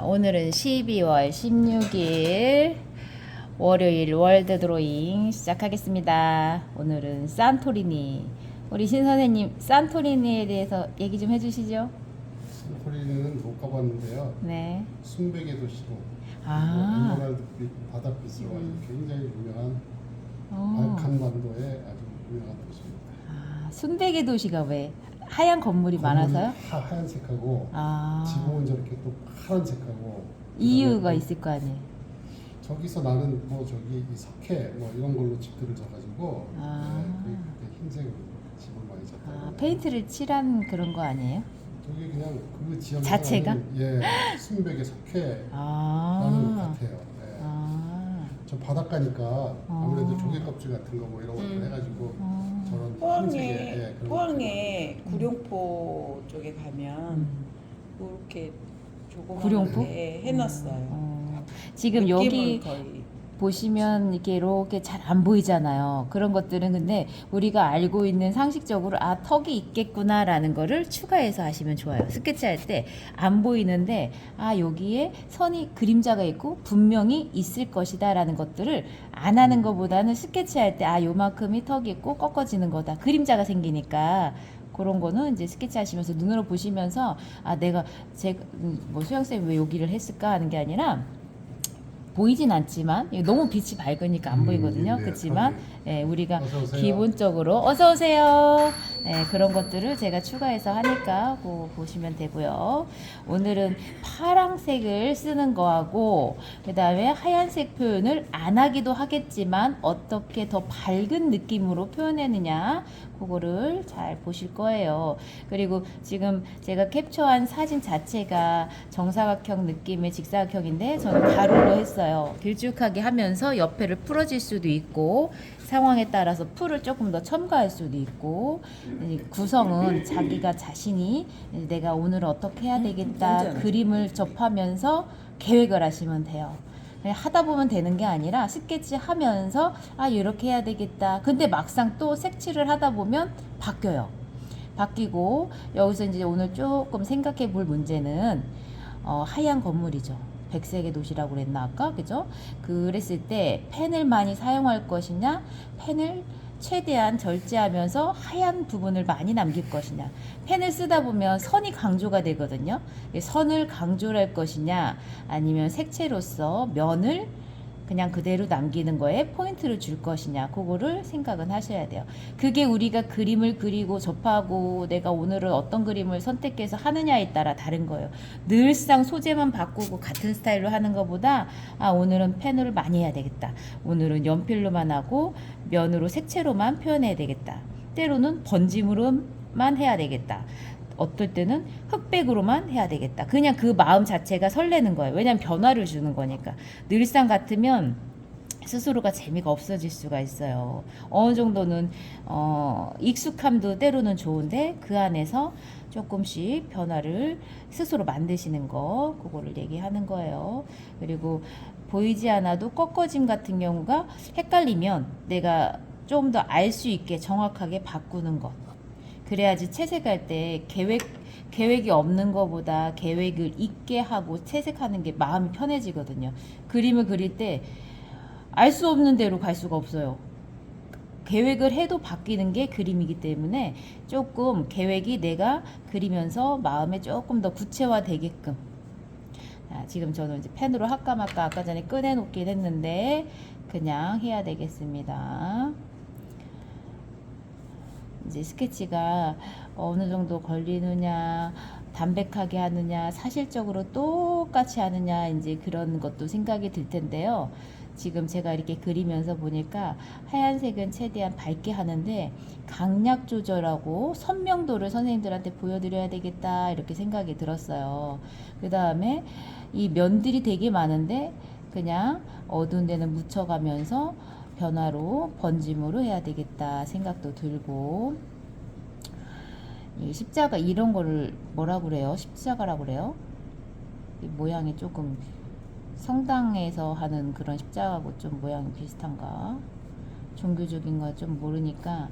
오늘은 12월 16일 월요일 월드 드로잉 시작하겠습니다. 오늘은 산토리니. 우리 신 선생님 산토리니에 대해서 얘기 좀 해주시죠. 산토리니는 못 가봤는데요. 네. 순백의 도시로 에메랄드 바닷빛으로 아주 굉장히 유명한 발칸반도의 아주 유명한 도시입니다. 순백의 도시가 왜 하얀 건물이 많아서요? 하얀색하고 지붕은 저렇게 또 파란색하고 이유가 있을 거 아니에요. 저기서 나는 뭐 저기 이 석회 뭐 이런 걸로 집들을 져가지고 그게 흰색 집을 많이 졌다고. 페인트를 칠한 그런 거 아니에요? 저기 그냥 그 지역 자체가? 순백의 석회라는 것 같아요. 네. 저 바닷가니까 아무래도 조개 껍질 같은 거 뭐 이런 것들 해가지고 저런 흰색의 포항에 구룡포 쪽에 가면 이렇게 구룡포? 조그맣게 해놨어요. 지금 느낌은 여기 거의 보시면 이렇게 잘 안 보이잖아요. 그런 것들은 근데 우리가 알고 있는 상식적으로 턱이 있겠구나라는 거를 추가해서 하시면 좋아요. 스케치할 때 안 보이는데 여기에 선이 그림자가 있고 분명히 있을 것이다 라는 것들을 안 하는 것보다는 스케치할 때 요만큼이 턱이 있고 꺾어지는 거다. 그림자가 생기니까 그런 거는 이제 스케치 하시면서 눈으로 보시면서 내가 수영쌤이 왜 여기를 했을까 하는 게 아니라 보이진 않지만 너무 빛이 밝으니까 안 보이거든요. 네, 그렇지만 우리가 어서 오세요. 기본적으로 어서 오세요. 그런 것들을 제가 추가해서 하니까 보시면 되고요. 오늘은 파란색을 쓰는 거하고 그 다음에 하얀색 표현을 안 하기도 하겠지만 어떻게 더 밝은 느낌으로 표현했느냐 그거를 잘 보실 거예요. 그리고 지금 제가 캡처한 사진 자체가 정사각형 느낌의 직사각형인데 저는 가로로 했어요. 길쭉하게 하면서 옆에를 풀어질 수도 있고 상황에 따라서 풀을 조금 더 첨가할 수도 있고 구성은 자기가 자신이 내가 오늘 어떻게 해야 되겠다 그림을 접하면서 계획을 하시면 돼요. 하다 보면 되는 게 아니라 스케치 하면서 이렇게 해야 되겠다. 근데 막상 또 색칠을 하다 보면 바뀌고 여기서 이제 오늘 조금 생각해 볼 문제는 하얀 건물이죠. 백색의 도시라고 그랬나 아까 그죠? 그랬을 때 펜을 많이 사용할 것이냐 펜을 최대한 절제하면서 하얀 부분을 많이 남길 것이냐. 펜을 쓰다 보면 선이 강조가 되거든요. 선을 강조를 할 것이냐 아니면 색채로서 면을 그냥 그대로 남기는 거에 포인트를 줄 것이냐 그거를 생각은 하셔야 돼요. 그게 우리가 그림을 그리고 접하고 내가 오늘은 어떤 그림을 선택해서 하느냐에 따라 다른 거예요. 늘상 소재만 바꾸고 같은 스타일로 하는 것보다 오늘은 펜으로 많이 해야 되겠다. 오늘은 연필로만 하고 면으로 색채로만 표현해야 되겠다. 때로는 번짐으로만 해야 되겠다. 어떨 때는 흑백으로만 해야 되겠다. 그냥 그 마음 자체가 설레는 거예요. 왜냐하면 변화를 주는 거니까. 늘상 같으면 스스로가 재미가 없어질 수가 있어요. 어느 정도는 익숙함도 때로는 좋은데 그 안에서 조금씩 변화를 스스로 만드시는 거 그거를 얘기하는 거예요. 그리고 보이지 않아도 꺾어짐 같은 경우가 헷갈리면 내가 좀 더 알 수 있게 정확하게 바꾸는 것. 그래야지 채색할 때 계획이 없는 것보다 계획을 있게 하고 채색하는 게 마음이 편해지거든요. 그림을 그릴 때 알 수 없는 대로 갈 수가 없어요. 계획을 해도 바뀌는 게 그림이기 때문에 조금 계획이 내가 그리면서 마음에 조금 더 구체화되게끔. 지금 저는 이제 펜으로 할까 말까 아까 전에 꺼내놓긴 했는데 그냥 해야 되겠습니다. 이제 스케치가 어느 정도 걸리느냐, 담백하게 하느냐, 사실적으로 똑같이 하느냐, 이제 그런 것도 생각이 들 텐데요. 지금 제가 이렇게 그리면서 보니까 하얀색은 최대한 밝게 하는데 강약 조절하고 선명도를 선생님들한테 보여드려야 되겠다 이렇게 생각이 들었어요. 그 다음에 이 면들이 되게 많은데 그냥 어두운 데는 묻혀가면서 변화로 번짐으로 해야 되겠다 생각도 들고 이 십자가 이런 거를 뭐라고 그래요? 십자가라고 그래요? 이 모양이 조금 성당에서 하는 그런 십자가하고 좀 모양이 비슷한가? 종교적인 거 좀 모르니까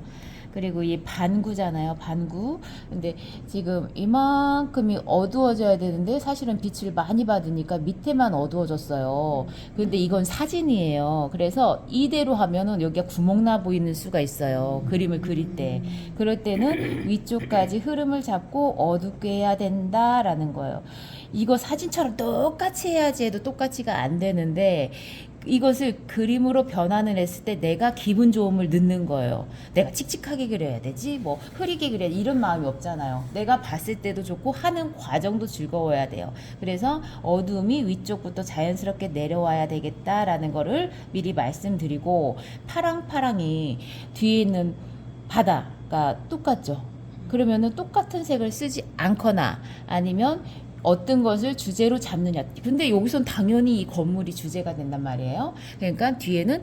그리고 이 반구잖아요. 반구. 근데 지금 이만큼이 어두워져야 되는데 사실은 빛을 많이 받으니까 밑에만 어두워졌어요. 근데 이건 사진이에요. 그래서 이대로 하면은 여기가 구멍 나 보이는 수가 있어요. 그림을 그릴 때. 그럴 때는 위쪽까지 흐름을 잡고 어둡게 해야 된다라는 거예요. 이거 사진처럼 똑같이 해야지 해도 똑같이가 안 되는데 이것을 그림으로 변환을 했을 때 내가 기분 좋음을 넣는 거예요. 내가 칙칙하게 그려야 되지, 뭐 흐리게 그려야 지 이런 마음이 없잖아요. 내가 봤을 때도 좋고 하는 과정도 즐거워야 돼요. 그래서 어둠이 위쪽부터 자연스럽게 내려와야 되겠다라는 거를 미리 말씀드리고, 파랑파랑이 뒤에 있는 바다가 똑같죠. 그러면은 똑같은 색을 쓰지 않거나 아니면 어떤 것을 주제로 잡느냐. 근데 여기선 당연히 이 건물이 주제가 된단 말이에요. 그러니까 뒤에는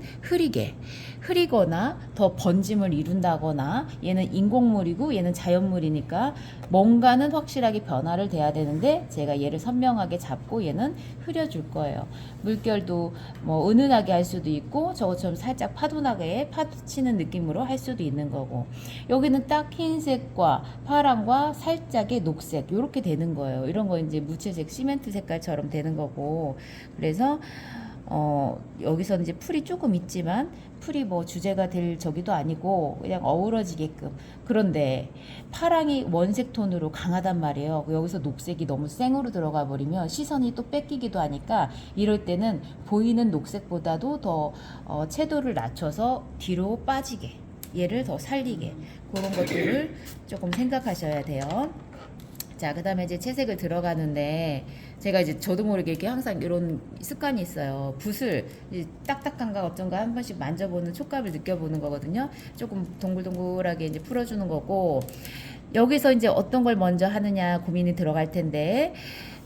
흐리거나 더 번짐을 이룬다거나, 얘는 인공물이고 얘는 자연물이니까 뭔가는 확실하게 변화를 돼야 되는데 제가 얘를 선명하게 잡고 얘는 흐려줄 거예요. 물결도 뭐 은은하게 할 수도 있고 저것처럼 살짝 파도나게 파도치는 느낌으로 할 수도 있는 거고, 여기는 딱 흰색과 파랑과 살짝의 녹색 이렇게 되는 거예요. 이런 거 이제 무채색 시멘트 색깔처럼 되는 거고, 그래서 여기서는 이제 풀이 조금 있지만 풀이 뭐 주제가 될 저기도 아니고 그냥 어우러지게끔. 그런데 파랑이 원색 톤으로 강하단 말이에요. 여기서 녹색이 너무 생으로 들어가 버리면 시선이 또 뺏기기도 하니까 이럴 때는 보이는 녹색보다도 더 채도를 낮춰서 뒤로 빠지게, 얘를 더 살리게, 그런 것들을 조금 생각하셔야 돼요. 자, 그 다음에 이제 채색을 들어가는데, 제가 이제 저도 모르게 이렇게 항상 이런 습관이 있어요. 붓을 딱딱한가 어쩐가 한 번씩 만져보는 촉감을 느껴보는 거거든요. 조금 동글동글하게 이제 풀어주는 거고, 여기서 이제 어떤 걸 먼저 하느냐 고민이 들어갈 텐데,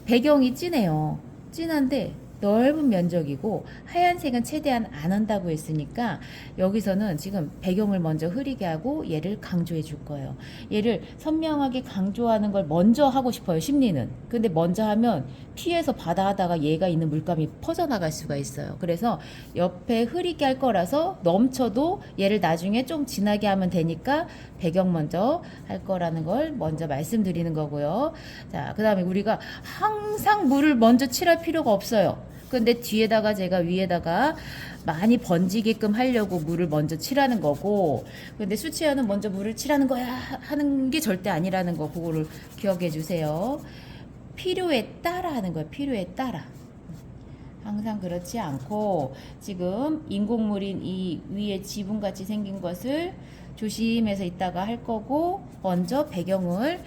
배경이 진해요. 진한데 넓은 면적이고 하얀색은 최대한 안 한다고 했으니까 여기서는 지금 배경을 먼저 흐리게 하고 얘를 강조해 줄 거예요. 얘를 선명하게 강조하는 걸 먼저 하고 싶어요, 심리는. 근데 먼저 하면 피해서 바다 하다가 얘가 있는 물감이 퍼져나갈 수가 있어요. 그래서 옆에 흐리게 할 거라서 넘쳐도 얘를 나중에 좀 진하게 하면 되니까 배경 먼저 할 거라는 걸 먼저 말씀드리는 거고요. 자, 그 다음에 우리가 항상 물을 먼저 칠할 필요가 없어요. 근데 뒤에다가 제가 위에다가 많이 번지게끔 하려고 물을 먼저 칠하는 거고, 근데 수채화는 먼저 물을 칠하는 거야 하는 게 절대 아니라는 거, 그거를 기억해 주세요. 필요에 따라 하는 거예요. 필요에 따라. 항상 그렇지 않고, 지금 인공물인 이 위에 지붕같이 생긴 것을 조심해서 있다가 할 거고, 먼저 배경을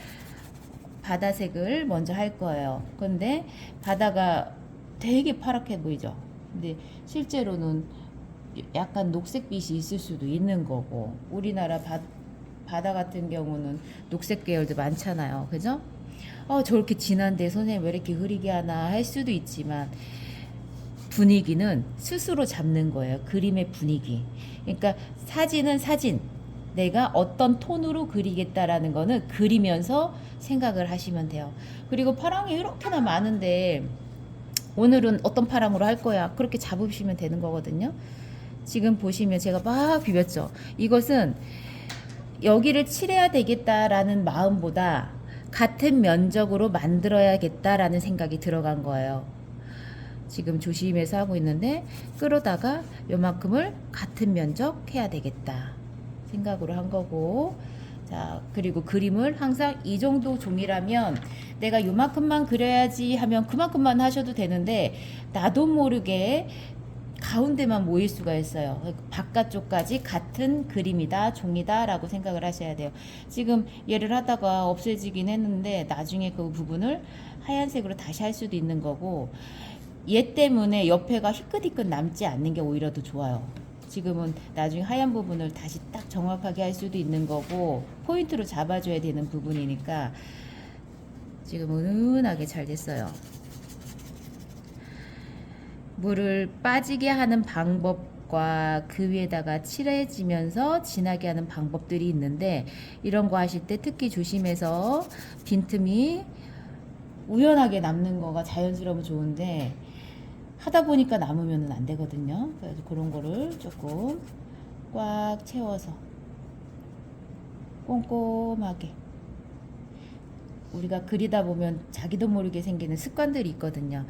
바다색을 먼저 할 거예요. 근데 바다가 되게 파랗게 보이죠. 근데 실제로는 약간 녹색빛이 있을 수도 있는 거고, 우리나라 바다 같은 경우는 녹색 계열도 많잖아요. 그죠? 저렇게 진한데 선생님 왜 이렇게 흐리게 하나 할 수도 있지만, 분위기는 스스로 잡는 거예요. 그림의 분위기. 그러니까 사진은 사진. 내가 어떤 톤으로 그리겠다라는 거는 그리면서 생각을 하시면 돼요. 그리고 파랑이 이렇게나 많은데 오늘은 어떤 파랑으로 할 거야, 그렇게 잡으시면 되는 거거든요. 지금 보시면 제가 막 비볐죠. 이것은 여기를 칠해야 되겠다라는 마음보다 같은 면적으로 만들어야겠다라는 생각이 들어간 거예요. 지금 조심해서 하고 있는데 끌어다가 요만큼을 같은 면적 해야 되겠다 생각으로 한 거고, 자, 그리고 그림을 항상 이 정도 종이라면 내가 요만큼만 그려야지 하면 그만큼만 하셔도 되는데, 나도 모르게 가운데만 모일 수가 있어요. 바깥쪽까지 같은 그림이다, 종이다 라고 생각을 하셔야 돼요. 지금 얘를 하다가 없애지긴 했는데 나중에 그 부분을 하얀색으로 다시 할 수도 있는 거고, 얘 때문에 옆에가 희끗희끗 남지 않는 게 오히려 더 좋아요. 지금은 나중에 하얀 부분을 다시 딱 정확하게 할 수도 있는 거고, 포인트로 잡아줘야 되는 부분이니까 지금 은은하게 잘 됐어요. 물을 빠지게 하는 방법과 그 위에다가 칠해지면서 진하게 하는 방법들이 있는데, 이런 거 하실 때 특히 조심해서 빈틈이 우연하게 남는 거가 자연스러우면 좋은데 하다 보니까 남으면 안 되거든요. 그래서 그런 거를 조금 꽉 채워서 꼼꼼하게. 우리가 그리다 보면 자기도 모르게 생기는 습관들이 있거든요.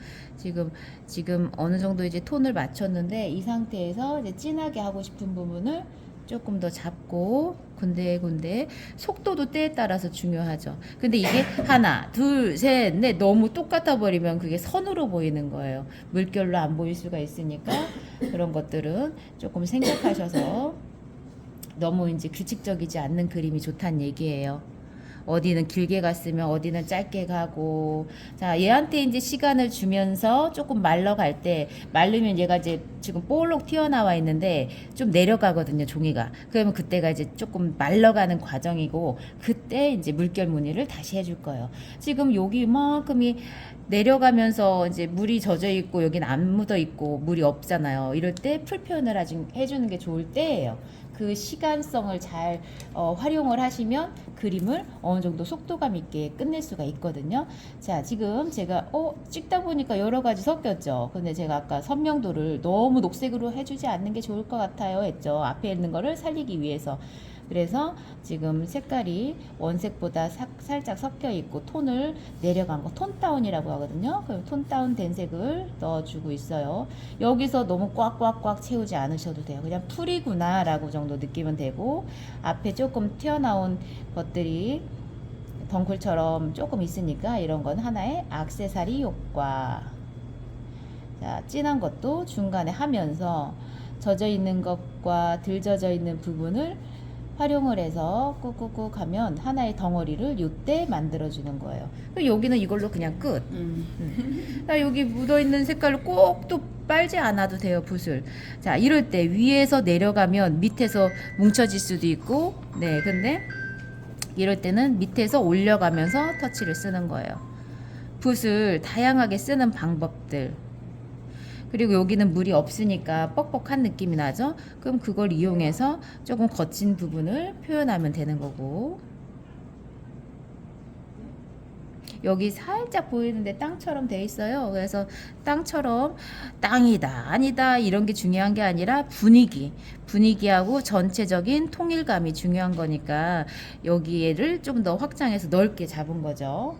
지금 어느 정도 이제 톤을 맞췄는데 이 상태에서 이제 진하게 하고 싶은 부분을 조금 더 잡고 군데군데 속도도 때에 따라서 중요하죠. 근데 이게 하나, 둘, 셋, 넷 너무 똑같아 버리면 그게 선으로 보이는 거예요. 물결로 안 보일 수가 있으니까 그런 것들은 조금 생각하셔서 너무 이제 규칙적이지 않는 그림이 좋다는 얘기예요. 어디는 길게 갔으면 어디는 짧게 가고. 자, 얘한테 이제 시간을 주면서 조금 말러갈 때, 말르면 얘가 이제 지금 볼록 튀어나와 있는데 좀 내려가거든요, 종이가. 그러면 그때가 이제 조금 말러가는 과정이고, 그때 이제 물결 무늬를 다시 해줄 거예요. 지금 여기 이만큼이 내려가면서 이제 물이 젖어 있고 여긴 안 묻어 있고 물이 없잖아요. 이럴 때 풀 표현을 해주는 게 좋을 때예요. 그 시간성을 잘 활용을 하시면 그림을 어느 정도 속도감 있게 끝낼 수가 있거든요. 자, 지금 제가 찍다 보니까 여러 가지 섞였죠. 근데 제가 아까 선명도를 너무 녹색으로 해주지 않는 게 좋을 것 같아요 했죠. 앞에 있는 거를 살리기 위해서. 그래서 지금 색깔이 원색보다 살짝 섞여 있고 톤을 내려간 거 톤 다운이라고 하거든요. 그럼 톤 다운 된 색을 넣어주고 있어요. 여기서 너무 꽉꽉꽉 채우지 않으셔도 돼요. 그냥 풀이구나 라고 정도 느끼면 되고, 앞에 조금 튀어나온 것들이 덩쿨처럼 조금 있으니까 이런 건 하나의 액세서리 효과. 자, 진한 것도 중간에 하면서 젖어 있는 것과 덜 젖어 있는 부분을 활용을 해서 꾹꾹꾹 하면 하나의 덩어리를 요때 만들어주는 거예요. 여기는 이걸로 그냥 끝. 여기 묻어있는 색깔을 꼭 또 빨지 않아도 돼요, 붓을. 자, 이럴 때 위에서 내려가면 밑에서 뭉쳐질 수도 있고, 네, 근데 이럴 때는 밑에서 올려가면서 터치를 쓰는 거예요. 붓을 다양하게 쓰는 방법들. 그리고 여기는 물이 없으니까 뻑뻑한 느낌이 나죠? 그럼 그걸 이용해서 조금 거친 부분을 표현하면 되는 거고, 여기 살짝 보이는데 땅처럼 돼 있어요. 그래서 땅처럼 땅이다 아니다 이런 게 중요한 게 아니라 분위기하고 전체적인 통일감이 중요한 거니까 여기를 좀 더 확장해서 넓게 잡은 거죠.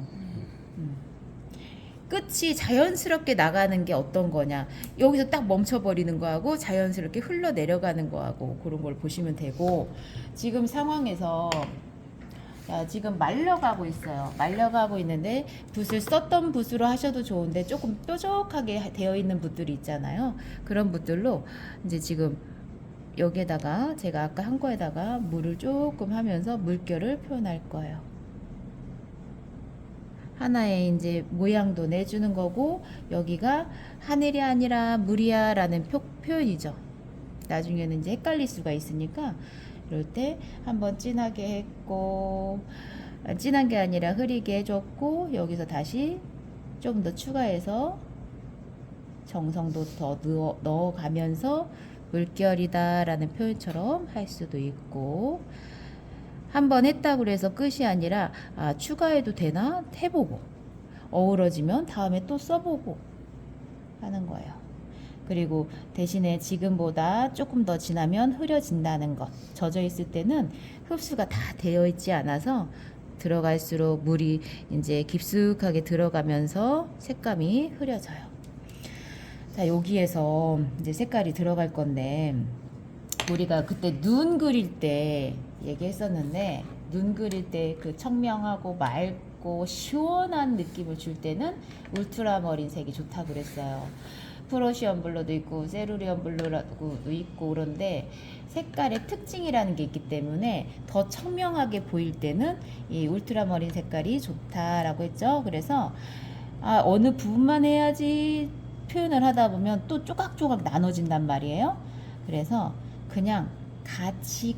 끝이 자연스럽게 나가는 게 어떤 거냐, 여기서 딱 멈춰버리는 거하고 자연스럽게 흘러 내려가는 거하고 그런 걸 보시면 되고, 지금 상황에서 지금 말려가고 있어요. 말려가고 있는데 붓을 썼던 붓으로 하셔도 좋은데 조금 뾰족하게 되어 있는 붓들이 있잖아요. 그런 붓들로 이제 지금 여기에다가 제가 아까 한 거에다가 물을 조금 하면서 물결을 표현할 거예요. 하나의 이제 모양도 내주는 거고, 여기가 하늘이 아니라 물이야 라는 표현이죠. 나중에는 이제 헷갈릴 수가 있으니까 이럴 때 한번 진하게 했고, 진한 게 아니라 흐리게 해줬고, 여기서 다시 좀 더 추가해서 정성도 더 넣어가면서 물결이다 라는 표현처럼 할 수도 있고, 한번 했다고 해서 끝이 아니라 추가해도 되나 해보고, 어우러지면 다음에 또 써보고 하는 거예요. 그리고 대신에 지금보다 조금 더 지나면 흐려진다는 것, 젖어 있을 때는 흡수가 다 되어 있지 않아서 들어갈수록 물이 이제 깊숙하게 들어가면서 색감이 흐려져요. 자, 여기에서 이제 색깔이 들어갈 건데, 우리가 그때 눈 그릴 때 얘기했었는데, 눈 그릴 때 그 청명하고 맑고 시원한 느낌을 줄 때는 울트라머린 색이 좋다고 그랬어요. 프로시언 블루도 있고 세루리언 블루도 있고, 그런데 색깔의 특징이라는 게 있기 때문에 더 청명하게 보일 때는 이 울트라머린 색깔이 좋다라고 했죠. 그래서 어느 부분만 해야지 표현을 하다 보면 또 조각조각 나눠진단 말이에요. 그래서 그냥 같이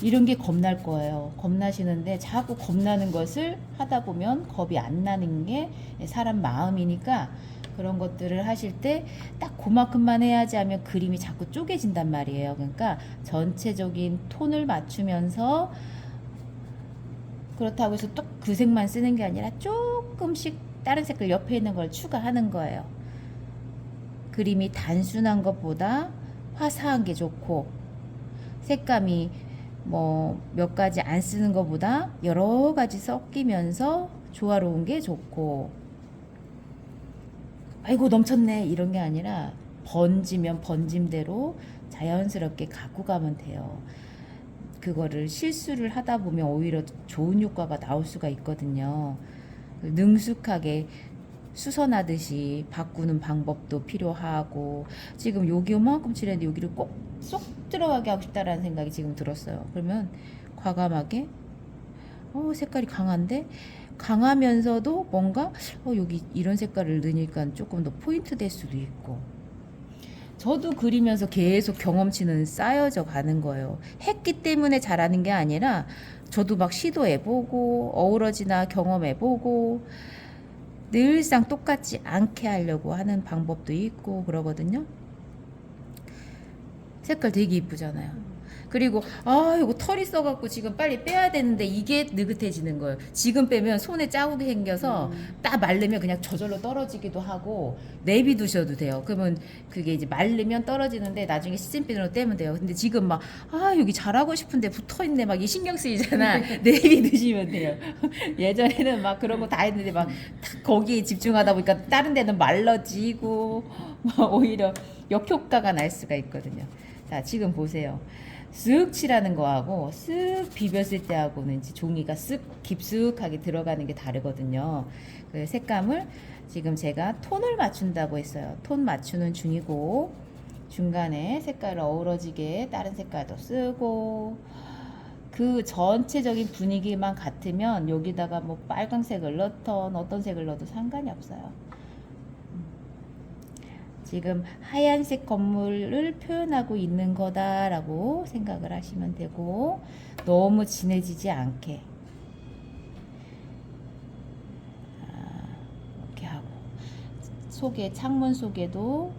이런 게 겁날 거예요. 겁나시는데 자꾸 겁나는 것을 하다 보면 겁이 안 나는 게 사람 마음이니까, 그런 것들을 하실 때 딱 그만큼만 해야지 하면 그림이 자꾸 쪼개진단 말이에요. 그러니까 전체적인 톤을 맞추면서, 그렇다고 해서 또 그 색만 쓰는 게 아니라 조금씩 다른 색깔 옆에 있는 걸 추가하는 거예요. 그림이 단순한 것보다 화사한 게 좋고, 색감이 뭐 몇 가지 안 쓰는 것보다 여러 가지 섞이면서 조화로운 게 좋고, 아이고 넘쳤네 이런 게 아니라 번지면 번짐대로 자연스럽게 갖고 가면 돼요. 그거를 실수를 하다 보면 오히려 좋은 효과가 나올 수가 있거든요. 능숙하게 수선하듯이 바꾸는 방법도 필요하고, 지금 여기 요만큼 칠했는데 여기를 꼭 쏙 들어가게 하고 싶다라는 생각이 지금 들었어요. 그러면 과감하게 색깔이 강한데, 강하면서도 뭔가 여기 이런 색깔을 넣으니까 조금 더 포인트 될 수도 있고, 저도 그리면서 계속 경험치는 쌓여져 가는 거예요. 했기 때문에 잘하는 게 아니라 저도 막 시도해보고 어우러지나 경험해보고 늘상 똑같지 않게 하려고 하는 방법도 있고 그러거든요. 색깔 되게 이쁘잖아요. 그리고 이거 털이 써갖고 지금 빨리 빼야 되는데 이게 느긋해지는 거예요. 지금 빼면 손에 자국이 생겨서 딱 마르면 그냥 저절로 떨어지기도 하고 내비두셔도 돼요. 그러면 그게 이제 마르면 떨어지는데 나중에 시즌핀으로 떼면 돼요. 근데 지금 막 여기 잘하고 싶은데 붙어있네 막 이 신경 쓰이잖아. 내비두시면 돼요. 예전에는 막 그런 거 다 했는데 막 딱 거기에 집중하다 보니까 다른 데는 말라지고 막 오히려 역효과가 날 수가 있거든요. 자, 지금 보세요. 쓱 칠하는 거하고 쓱 비볐을 때하고는 이제 종이가 쓱 깊숙하게 들어가는 게 다르거든요. 그 색감을 지금 제가 톤을 맞춘다고 했어요. 톤 맞추는 중이고, 중간에 색깔을 어우러지게 다른 색깔도 쓰고, 그 전체적인 분위기만 같으면 여기다가 뭐 빨강색을 넣던 어떤 색을 넣어도 상관이 없어요. 지금 하얀색 건물을 표현하고 있는 거다라고 생각을 하시면 되고, 너무 진해지지 않게 이렇게 하고, 속에 창문 속에도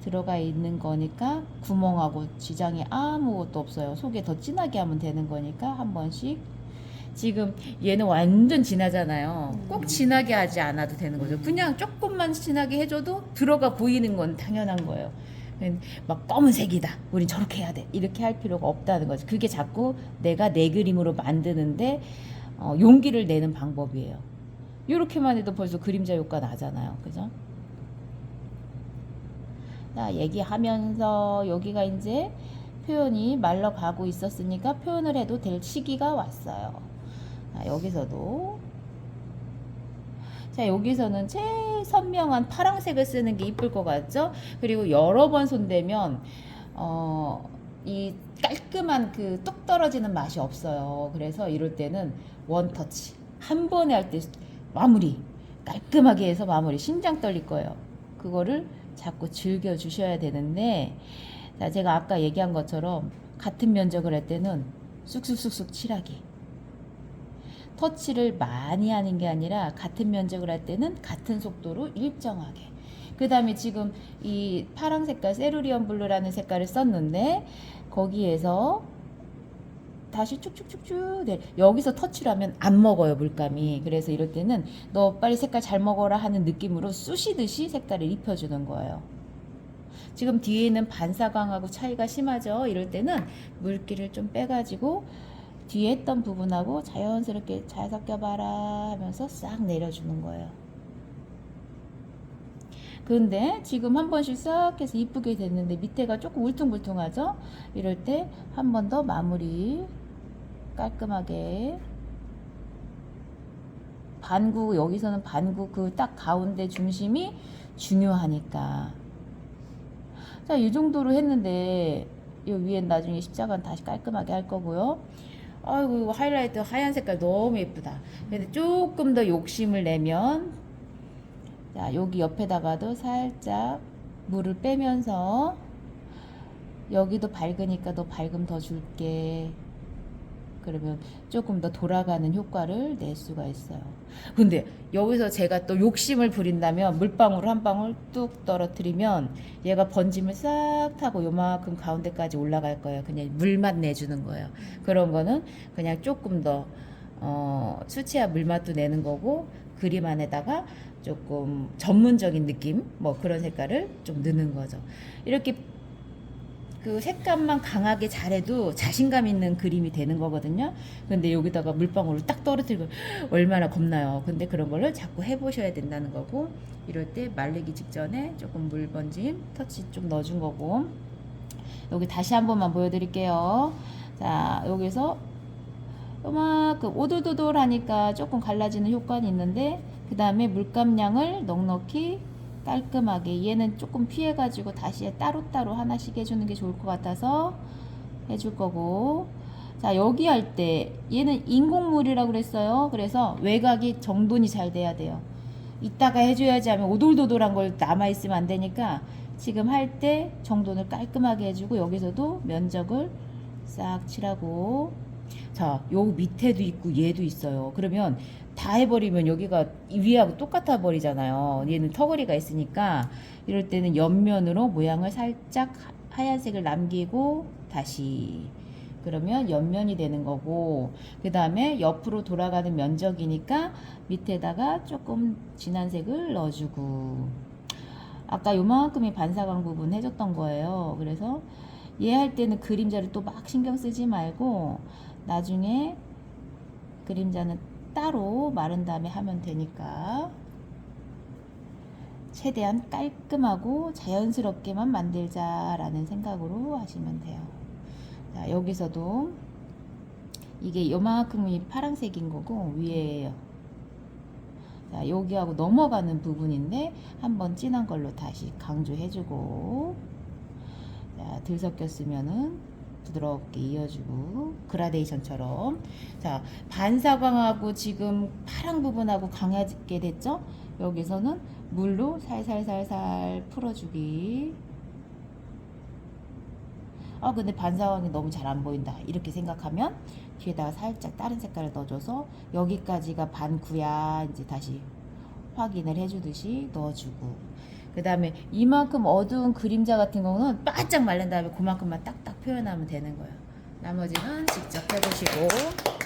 들어가 있는 거니까 구멍하고 지장이 아무것도 없어요. 속에 더 진하게 하면 되는 거니까 한 번씩. 지금 얘는 완전 진하잖아요. 꼭 진하게 하지 않아도 되는 거죠. 그냥 조금만 진하게 해줘도 들어가 보이는 건 당연한 거예요. 막 검은색이다, 우린 저렇게 해야 돼, 이렇게 할 필요가 없다는 거죠. 그게 자꾸 내가 내 그림으로 만드는데 용기를 내는 방법이에요. 이렇게만 해도 벌써 그림자 효과 나잖아요. 그죠? 자, 얘기하면서 여기가 이제 표현이 말라가고 있었으니까 표현을 해도 될 시기가 왔어요. 자, 여기서도, 자, 여기서는 제일 선명한 파란색을 쓰는 게 이쁠 것 같죠? 그리고 여러 번 손대면 이 깔끔한 그 뚝 떨어지는 맛이 없어요. 그래서 이럴 때는 원터치 한 번에 할 때 마무리 깔끔하게 해서 마무리, 심장 떨릴 거예요. 그거를 자꾸 즐겨 주셔야 되는데, 자, 제가 아까 얘기한 것처럼 같은 면적을 할 때는 쑥쑥쑥쑥 칠하기, 터치를 많이 하는 게 아니라 같은 면적을 할 때는 같은 속도로 일정하게. 그 다음에 지금 이 파란 색깔 세루리온 블루라는 색깔을 썼는데 거기에서 다시 쭉쭉쭉쭉 여기서 터치를 하면 안 먹어요, 물감이. 그래서 이럴 때는 너 빨리 색깔 잘 먹어라 하는 느낌으로 쑤시듯이 색깔을 입혀주는 거예요. 지금 뒤에 있는 반사광하고 차이가 심하죠. 이럴 때는 물기를 좀 빼가지고 뒤에 했던 부분하고 자연스럽게 잘 섞여봐라 하면서 싹 내려주는 거예요. 그런데 지금 한 번씩 싹 해서 이쁘게 됐는데 밑에가 조금 울퉁불퉁하죠. 이럴 때 한 번 더 마무리 깔끔하게, 반구, 여기서는 반구 그 딱 가운데 중심이 중요하니까. 자, 이 정도로 했는데 이 위엔 나중에 십자가는 다시 깔끔하게 할 거고요. 아이고, 이거 하이라이트 하얀 색깔 너무 예쁘다. 근데 조금 더 욕심을 내면, 자, 여기 옆에다가도 살짝 물을 빼면서, 여기도 밝으니까 너 밝음 더 줄게. 그러면 조금 더 돌아가는 효과를 낼 수가 있어요. 근데 여기서 제가 또 욕심을 부린다면 물방울 한 방울 뚝 떨어뜨리면 얘가 번짐을 싹 타고 요만큼 가운데까지 올라갈 거예요. 그냥 물맛 내주는 거예요. 그런 거는 그냥 조금 더 수채화 물맛도 내는 거고, 그림 안에다가 조금 전문적인 느낌, 뭐 그런 색깔을 좀 넣는 거죠. 이렇게 그 색감만 강하게 잘해도 자신감 있는 그림이 되는 거거든요. 근데 여기다가 물방울을 딱 떨어뜨리고 얼마나 겁나요. 근데 그런 거를 자꾸 해보셔야 된다는 거고, 이럴 때 말리기 직전에 조금 물 번짐 터치 좀 넣어준 거고. 여기 다시 한 번만 보여드릴게요. 자, 여기서 요만큼 오돌도돌하니까 조금 갈라지는 효과는 있는데, 그 다음에 물감량을 넉넉히 깔끔하게, 얘는 조금 피해가지고 다시 따로따로 하나씩 해주는 게 좋을 것 같아서 해줄 거고. 자, 여기 할 때 얘는 인공물이라고 그랬어요. 그래서 외곽이 정돈이 잘 돼야 돼요. 이따가 해줘야지 하면 오돌도돌한 걸 남아있으면 안 되니까 지금 할 때 정돈을 깔끔하게 해주고, 여기서도 면적을 싹 칠하고. 자, 요 밑에도 있고 얘도 있어요. 그러면 다 해버리면 여기가 위하고 똑같아 버리잖아요. 얘는 턱걸이가 있으니까, 이럴 때는 옆면으로 모양을 살짝 하얀색을 남기고 다시, 그러면 옆면이 되는 거고, 그 다음에 옆으로 돌아가는 면적이니까 밑에다가 조금 진한 색을 넣어주고. 아까 요만큼이 반사광 부분 해줬던 거예요. 그래서 얘 할 때는 그림자를 또 막 신경 쓰지 말고 나중에 그림자는 따로 마른 다음에 하면 되니까 최대한 깔끔하고 자연스럽게만 만들자라는 생각으로 하시면 돼요. 자, 여기서도 이게 요만큼이 파란색인 거고 위에예요. 자, 여기하고 넘어가는 부분인데 한번 진한 걸로 다시 강조해주고, 자, 들 섞였으면은 부드럽게 이어주고 그라데이션처럼. 자, 반사광하고 지금 파란 부분하고 강하게 됐죠? 여기서는 물로 살살살살 풀어주기. 아, 근데 반사광이 너무 잘 안 보인다 이렇게 생각하면 뒤에다가 살짝 다른 색깔을 넣어줘서 여기까지가 반구야 이제 다시 확인을 해주듯이 넣어주고, 그 다음에 이만큼 어두운 그림자 같은 경우는 바짝 말린 다음에 그만큼만 딱딱 표현하면 되는 거예요. 나머지는 직접 해보시고.